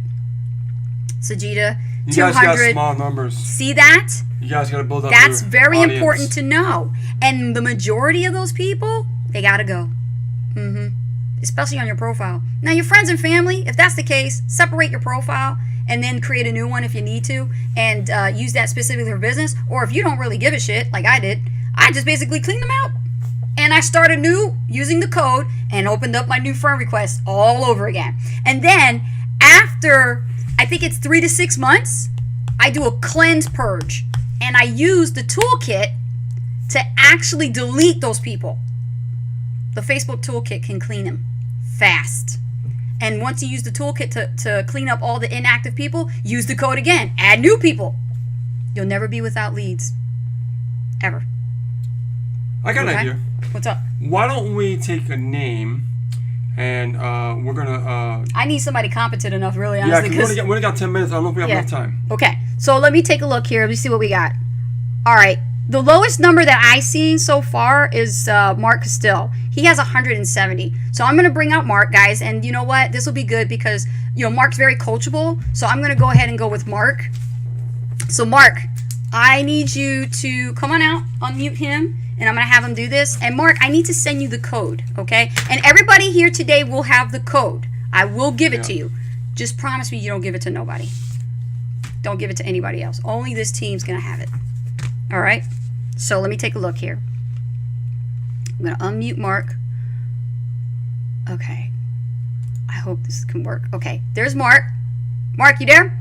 Sajida, 200. You guys got small numbers. See that? You guys got to build up. That's your very audience. important to know. And the majority of those people, they got to go. Especially on your profile. Now, your friends and family, if that's the case, separate your profile and then create a new one if you need to, and use that specifically for business. Or if you don't really give a shit, like I did, I just basically cleaned them out. And I started new using the code and opened up my new friend requests all over again. And then after, I think it's 3 to 6 months, I do a cleanse purge. And I use the toolkit to actually delete those people. The Facebook toolkit can clean them fast. And once you use the toolkit to clean up all the inactive people, use the code again. Add new people. You'll never be without leads. Ever. I got an idea. What's up? Why don't we take a name and we're going to... I need somebody competent enough, really, honestly. Yeah, because we only got 10 minutes. I don't know if we have enough time. Okay, so let me take a look here. Let me see what we got. All right. The lowest number that I've seen so far is Mark Castile. He has 170. So I'm going to bring out Mark, guys. And you know what? This will be good because, Mark's very coachable. So I'm going to go ahead and go with Mark. So Mark, I need you to come on out, unmute him. And I'm going to have him do this. And Mark, I need to send you the code, okay? And everybody here today will have the code. I will give it to you. Just promise me you don't give it to nobody. Don't give it to anybody else. Only this team's going to have it. All right? So let me take a look here. I'm going to unmute Mark. Okay. I hope this can work. Okay. There's Mark. Mark, you there?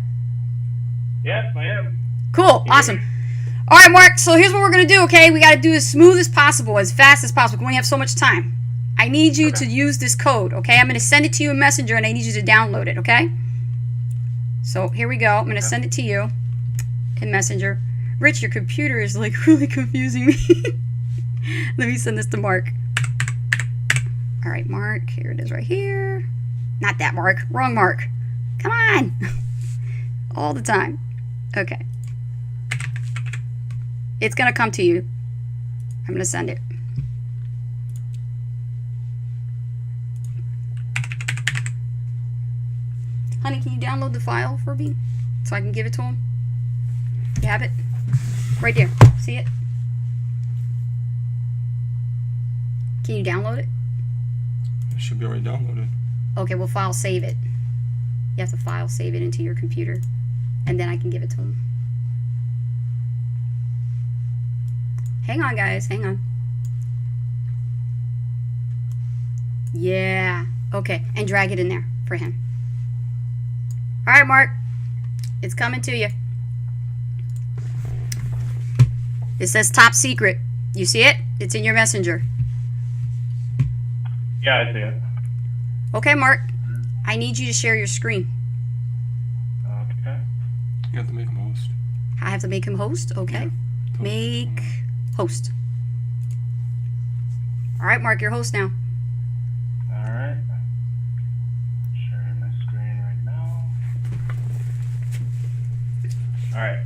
Yes, I am. Cool. Awesome. All right, Mark. So here's what we're gonna do. Okay, we got to do as smooth as possible, as fast as possible. We only have so much time. I need you to use this code. Okay, I'm gonna send it to you in Messenger, and I need you to download it. Okay. So here we go. I'm gonna send it to you in Messenger. Rich, your computer is like really confusing me. Let me send this to Mark. All right, Mark. Here it is, right here. Not that Mark. Wrong Mark. Come on. All the time. Okay. It's going to come to you. I'm going to send it. Honey, can you download the file for me so I can give it to him? You have it? Right there. See it? Can you download it? It should be already downloaded. Okay, well, file save it. You have to file save it into your computer, and then I can give it to him. Hang on, guys. Hang on. Yeah. Okay, and drag it in there for him. All right, Mark. It's coming to you. It says top secret. You see it? It's in your messenger. Yeah, I see it. Okay, Mark. I need you to share your screen. Okay. You have to make him host. I have to make him host? Okay. Yeah. Make host. All right, Mark, you're host now. All right. Sharing my screen right now. All right.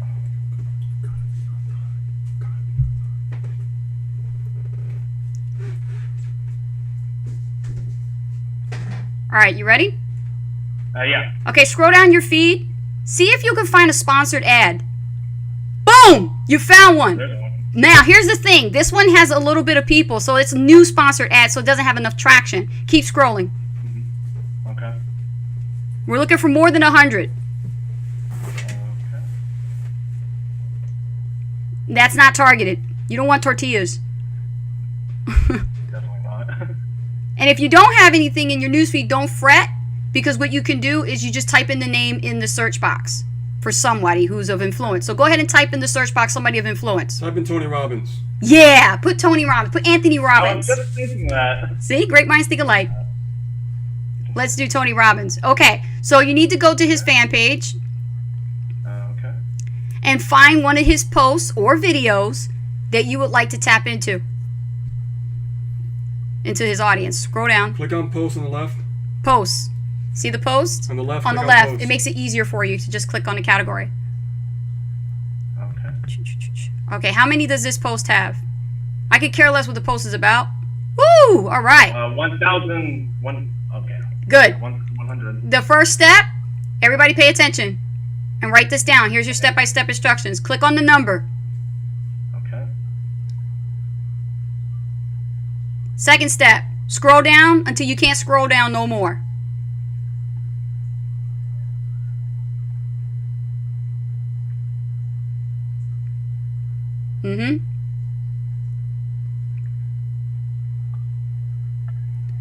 All right, you ready? Yeah. Okay, scroll down your feed. See if you can find a sponsored ad. Boom! You found one. There's one. Now, here's the thing. This one has a little bit of people, so it's a new sponsored ad, so it doesn't have enough traction. Keep scrolling. Okay. We're looking for more than 100. Okay. That's not targeted. You don't want tortillas. Definitely not. And if you don't have anything in your newsfeed, don't fret, because what you can do is you just type in the name in the search box for somebody who's of influence. So go ahead and type in the search box somebody of influence. Type in Tony Robbins. Yeah, put Tony Robbins, put Anthony I was Robbins. just thinking that. See, great minds think alike. Let's do Tony Robbins. Okay, so you need to go to his fan page Okay. and find one of his posts or videos that you would like to tap into his audience. Scroll down. Click on post on the left. Posts. See the post? On the left. On the click left. post. It makes it easier for you to just click on the category. Okay. Okay, how many does this post have? I could care less what the post is about. Woo! All right. 1,001. Okay. Good. 100. The first step, everybody pay attention and write this down. Here's your step-by-step instructions. Click on the number. Okay. Second step, scroll down until you can't scroll down no more.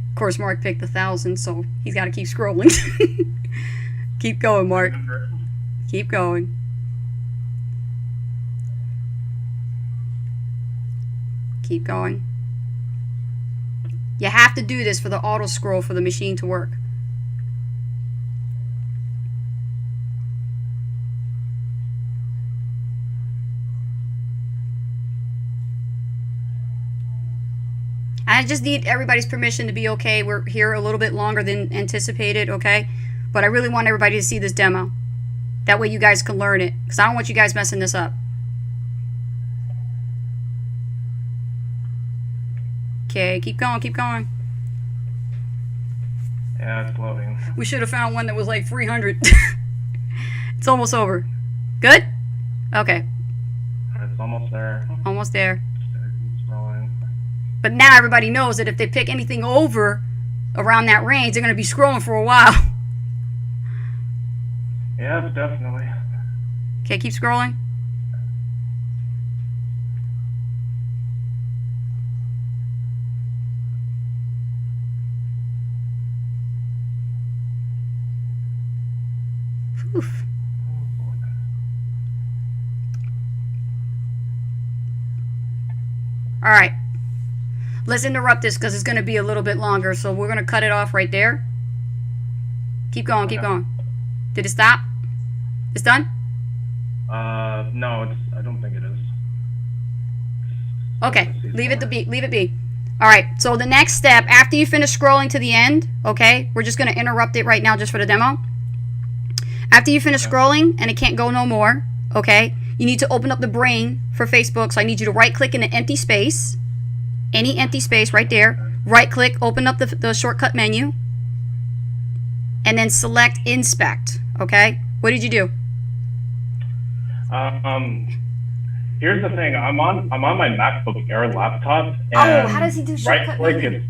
Of course, Mark picked 1,000, so he's got to keep scrolling. Keep going, Mark. Keep going. Keep going. You have to do this for the auto scroll for the machine to work. I just need everybody's permission to be okay. We're here a little bit longer than anticipated, okay? But I really want everybody to see this demo. That way you guys can learn it, because I don't want you guys messing this up. Okay, keep going, keep going. Yeah, it's loading. We should have found one that was like 300. It's almost over. Good? Okay, It's almost there. almost there. It's scrolling. But now everybody knows that if they pick anything over around that range, they're going to be scrolling for a while. Yeah, definitely. Okay, keep scrolling. Oof. All right. Let's interrupt this because it's going to be a little bit longer. So we're going to cut it off right there. Keep going, keep going. Did it stop? It's done? No, I don't think it is. Okay, leave it be. Leave it be. All right, so the next step, after you finish scrolling to the end, okay, we're just going to interrupt it right now just for the demo. After you finish scrolling and it can't go no more, okay, you need to open up the brain for Facebook. So I need you to right-click in the empty space, any empty space right there. Right-click, open up the shortcut menu, and then select Inspect, okay? What did you do? Here's the thing. I'm on my MacBook Air laptop. And Oh, how does he do shortcut right-click menu? it.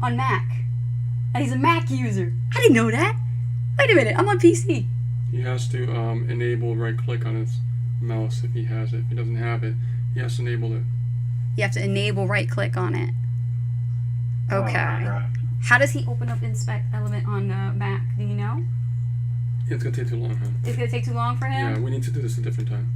On Mac. And he's a Mac user. I didn't know that. Wait a minute, I'm on PC. He has to enable right-click on his mouse if he has it. If he doesn't have it, he has to enable it. You have to enable right-click on it. Okay. crap. How does he open up Inspect Element on Mac? Do you know? It's gonna take too long, huh? It's gonna take too long for him? Yeah, we need to do this a different time.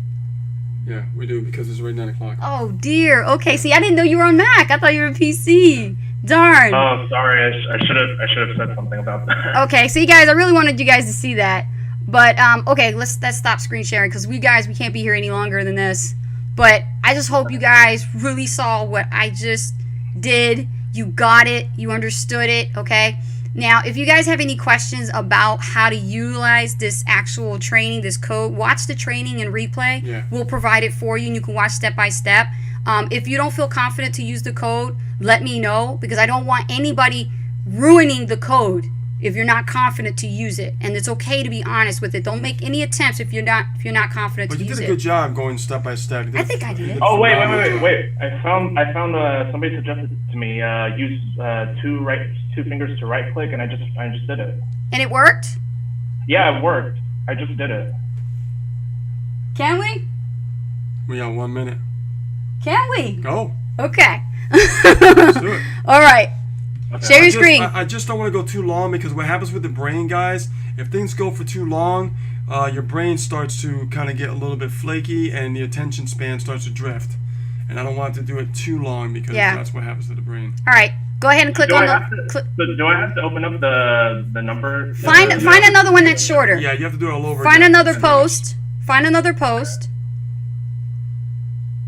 Yeah, we do because it's already 9 o'clock. Oh dear. Okay, see, I didn't know you were on Mac. I thought you were on PC. Darn. Oh, sorry. I should have said something about that. Okay, see, guys, I really wanted you guys to see that. But okay, let's stop screen sharing because we can't be here any longer than this. But I just hope you guys really saw what I just did. You got it. You understood it. Okay. Now, if you guys have any questions about how to utilize this actual training, this code, watch the training and replay. Yeah. We'll provide it for you, and you can watch step by step. If you don't feel confident to use the code, let me know because I don't want anybody ruining the code if you're not confident to use it. And it's okay to be honest with it. Don't make any attempts if you're not confident But to you use did it. a good job going step by step. I think I did. Oh wait! I found somebody suggested to me use two fingers to right click, and I just did it. And it worked? Yeah, it worked. I just did it. Can we? We got 1 minute. Can we? Go. Okay. Let's do it. All right. Okay. Share your screen. I just don't want to go too long because what happens with the brain, guys, if things go for too long, your brain starts to kind of get a little bit flaky and the attention span starts to drift. And I don't want to do it too long because that's what happens to the brain. All right. Go ahead and click on the. Do I have to open up the number? Find another one that's shorter. Yeah, you have to do it all over Find again. another post. Find another post.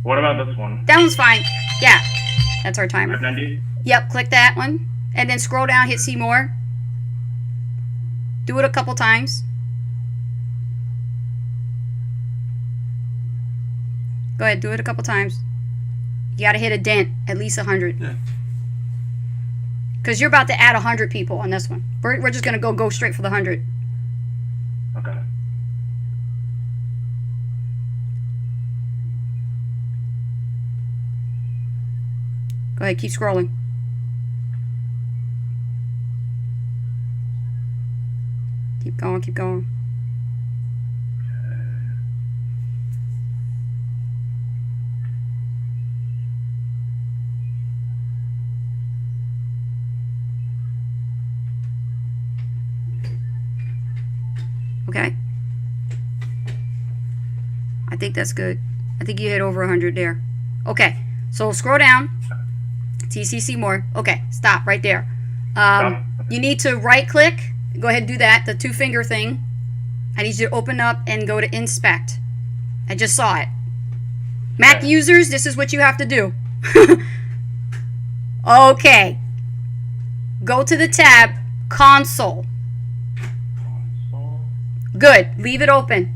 What about this one? That one's fine. Yeah. That's our timer. 590? Yep. Click that one. And then scroll down, hit see more. Do it a couple times. Go ahead, do it a couple times. You gotta hit a dent, at least 100. Yeah. Because you're about to add 100 people on this one. We're just gonna go straight for the 100. Okay. Go ahead, keep scrolling. Keep going, keep going. Okay. I think that's good. I think you hit over 100 there. Okay, so scroll down. TCC more. Okay, stop right there. You need to right click. Go ahead and do that, the 2-finger thing. I need you to open up and go to Inspect. I just saw it. Mac users, this is what you have to do. Okay. Go to the tab, Console. Good. Leave it open.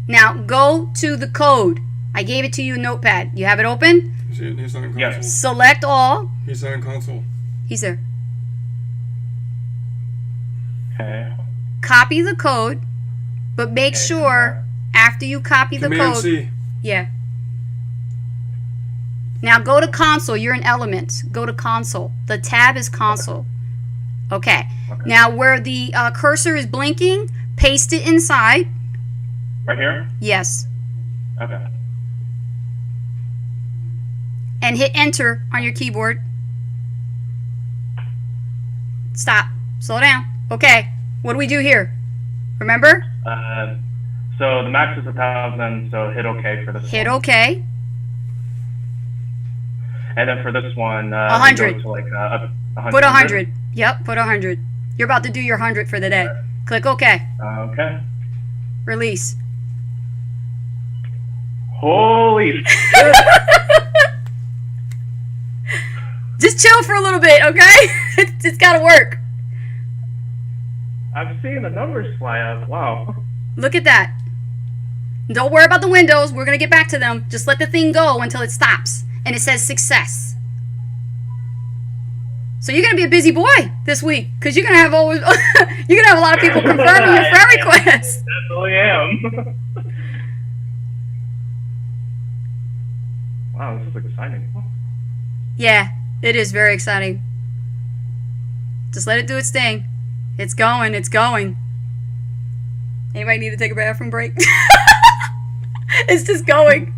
Now go to the code. I gave it to you in Notepad. You have it open? He's not in console. Yes. Select all. He's not in console. He's there. Okay. Copy the code, but make sure after you copy the Command code. C. Yeah. Now go to console. You're in Elements. Go to console. The tab is console. Okay. Now where the cursor is blinking, paste it inside. Right here? Yes. Okay. And hit enter on your keyboard. Stop. Slow down. Okay. What do we do here? Remember? So the max is 1,000, so hit OK for this Hit one. OK. And then for this one, 100. go to like 100. Put 100. Yep, put 100. You're about to do your 100 for the day. Click OK. Okay. Release. Holy Just chill for a little bit, okay? It's got to work. I'm seeing the numbers fly up. Wow. Look at that. Don't worry about the windows. We're going to get back to them. Just let the thing go until it stops. And it says success. So you're going to be a busy boy this week. Because you're going to have always, you're going to have a lot of people confirming your friend requests. Definitely am. Wow, this is like exciting. Yeah, it is very exciting. Just let it do its thing. It's going. It's going. Anybody need to take a bathroom break? It's just going.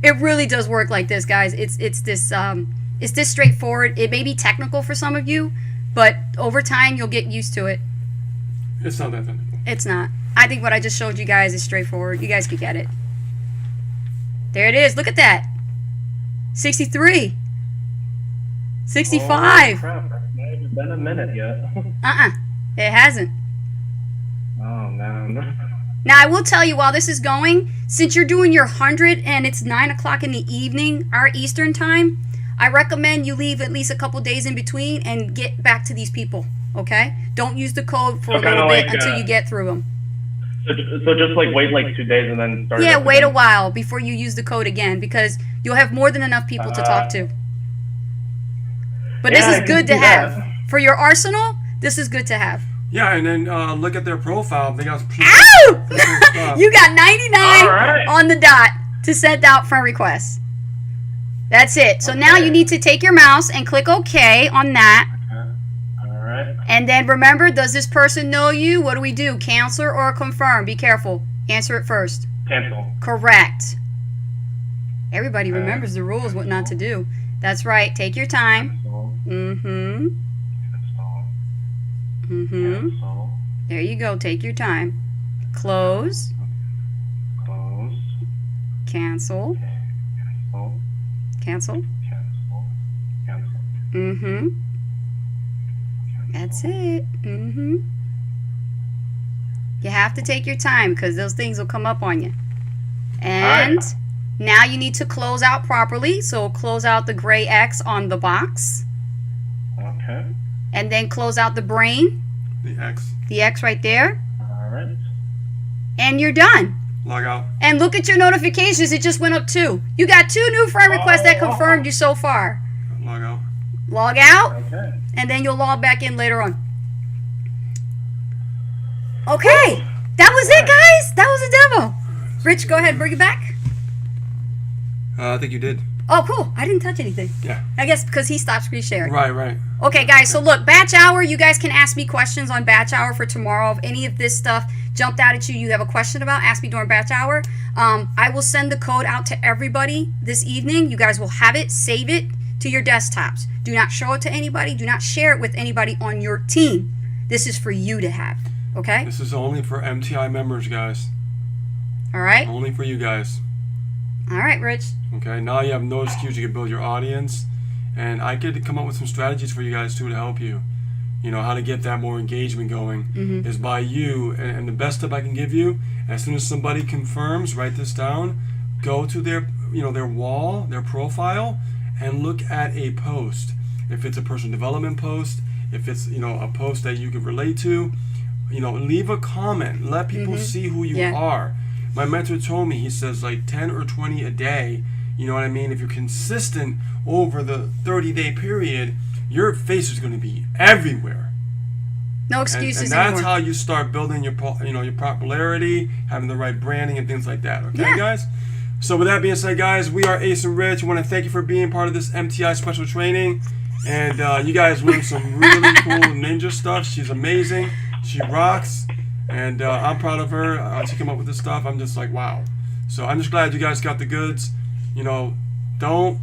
It really does work like this, guys. It's this straightforward. It may be technical for some of you, but over time you'll get used to it. It's not that technical. It's not. I think what I just showed you guys is straightforward. You guys could get it. There it is. Look at that. 63. 65. Holy crap, it's not even been a minute yet. It hasn't. Oh, man. Now, I will tell you, while this is going, since you're doing your 100 and it's 9 o'clock in the evening, our Eastern time, I recommend you leave at least a couple days in between and get back to these people, okay? Don't use the code for a little bit until you get through them. So just like wait like 2 days and then start. Yeah, up wait again. a while before you use the code again because you'll have more than enough people to talk to. But yeah, this I is can good to see have. that. For your arsenal, this is good to have. Yeah, and then look at their profile. They got Ow! stuff. You got 99 All right. on the dot to send out friend requests. That's it. So now Okay. you need to take your mouse and click OK on that. All right. And then remember, does this person know you? What do we do? Cancel or confirm? Be careful. Answer it first. Cancel. Correct. Everybody remembers the rules, what not to do. That's right. Take your time. Cancel. Mm-hmm. Cancel. Mm-hmm. Cancel. There you go. Take your time. Close. Close. Cancel. Cancel. Cancel. Cancel. Cancel. Mm-hmm. That's it. Mm-hmm. You have to take your time because those things will come up on you. And All right. now you need to close out properly. So close out the gray X on the box. Okay. And then close out the brain, The X. the X right there. All right. And you're done. Log out. And look at your notifications. It just went up 2. You got 2 new friend requests that confirmed you so far. Log out. Log out. Okay. And then you'll log back in later on. Okay, that was it, guys. That was a demo. Rich, go ahead, bring it back. I think you did. Oh, cool. I didn't touch anything. Yeah. I guess because he stopped screen sharing. Right. Okay, guys, so look, batch hour, you guys can ask me questions on batch hour for tomorrow. If any of this stuff jumped out at you, you have a question about, ask me during batch hour. I will send the code out to everybody this evening. You guys will have it, save it to your desktops. Do not show it to anybody. Do not share it with anybody on your team. This is for you to have, okay? This is only for MTI members, guys. All right? Only for you guys. All right, Rich. Okay, now you have no excuse. You can build your audience. And I could come up with some strategies for you guys, too, to help you. You know, how to get that more engagement going is by you. And the best tip I can give you, as soon as somebody confirms, write this down, go to their, their wall, their profile, and look at a post. If it's a personal development post, if it's, a post that you can relate to, leave a comment. Let people see who you are. My mentor told me, he says like 10 or 20 a day. You know what I mean? If you're consistent over the 30-day period, your face is going to be everywhere. No excuses and that's anymore. how you start building your your popularity, having the right branding and things like that. Okay, guys? So with that being said, guys, we are Ace and Rich. We want to thank you for being part of this MTI special training. And you guys learned some really cool ninja stuff. She's amazing. She rocks. And I'm proud of her. She came up with this stuff. I'm just like, wow. So I'm just glad you guys got the goods. Don't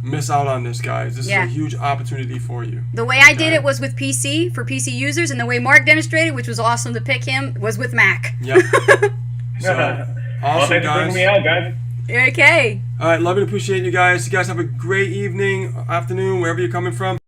miss out on this, guys. This is a huge opportunity for you. The way I did it was with PC, for PC users, and the way Mark demonstrated, which was awesome to pick him, was with Mac. Yep. So, Well, awesome, thanks for guys. bringing me out, guys. Okay. All right, love and appreciate you guys. You guys have a great evening, afternoon, wherever you're coming from.